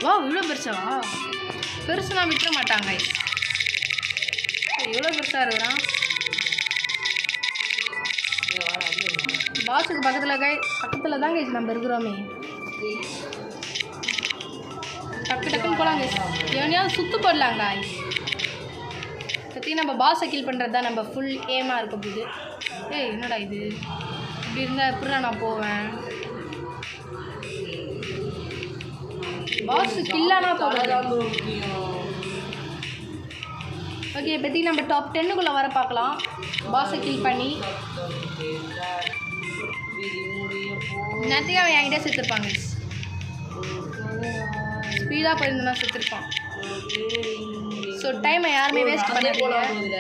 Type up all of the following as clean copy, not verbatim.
வா இவ்வளோ பெருசாவா? பெருசுனா விட்டுற மாட்டாங்க. எவ்வளோ பெருசாக இருக்கிறான். பாஸுக்கு பக்கத்தில் தான் கைஸ் நம்ம இருக்கிறோமே. டக்கு டக்குன்னு போகலாம் கைஸ். எவனையாவது சுற்று போடலாங்க கைஸ். பற்றி நம்ம பாஸை கில் பண்ணுறது தான் நம்ம ஃபுல் ஏமாக இருக்க போகுது. ஏய் என்னடா இது இப்படி இருந்தால் எப்படிடா நான் போவேன்? பாஸ் கில்லானா போதும். ஓகே பற்றி நம்ம டாப் 10க்குள்ளே வர பார்க்கலாம். பாஸை கில் பண்ணி நேரத்தையும் அவன் என்கிட்ட செத்துருப்பாங்க. ஸ்பீடாக போயிருந்தோன்னா செத்துருப்பான். ஸோ டைமை யாருமே வேஸ்ட் பண்ணாதீங்க.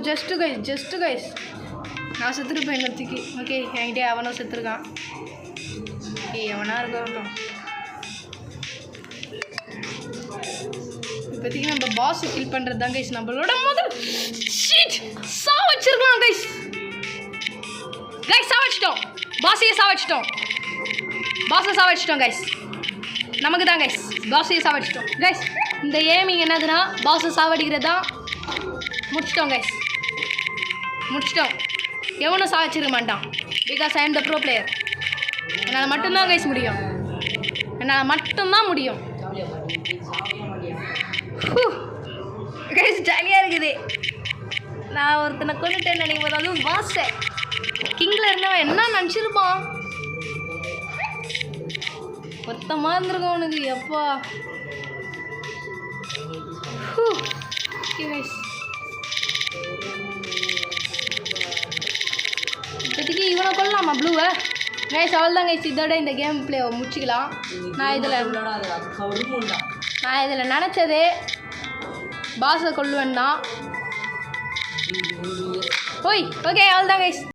ஜஸ்ட்டு கைஸ் நான் செத்துருப்பேன் இன்னத்துக்கு. ஓகே என்கிட்ட அவனும் செத்துருக்கான். ஓகே எவனா இருக்கட்டும். இப்போதைக்கு நம்ம பாஸை கில் பண்ணுறது தான் கைஸ் நம்மளோட முதல். சா வச்சிருக்கலாம் கைஸ். சாவச்சிட்டோம். பாஸையே சாவச்சிட்டோம். கைஸ் நமக்கு தான் கைஸ். பாஸையே சாவச்சிட்டோம் கைஸ். இந்த ஏமிங் என்னதுன்னா பாஸை சாவடிக்கிறது தான். முடிச்சிட்டோம். எவனும் சாவச்சிருக்க மாட்டான். Because I am the bro player. என்னால் மட்டும்தான் கைஸ் முடியும். கைஸ் ஜாலியாக இருக்குது. நான் ஒருத்தனை கொண்டுட்டேன்னு நினைக்கும் போது அதுவும் பாஸை கிங்கில் இருந்தவன் என்ன நினச்சிருப்பான். மொத்தமாக இருந்திருக்கும் அவனுக்கு. எப்பா இப்போதைக்கு இவனை கொள்ளலாமா ப்ளூவை? கைஸ் அவள் தான் கைஸ். இதோட இந்த கேம் பிளேவை முடிச்சிக்கலாம். நான் இதில் நினச்சதே பாஸை கொள்ளுவேன் தான். ஓய் ஓகே அவள் தான் கைஸ்.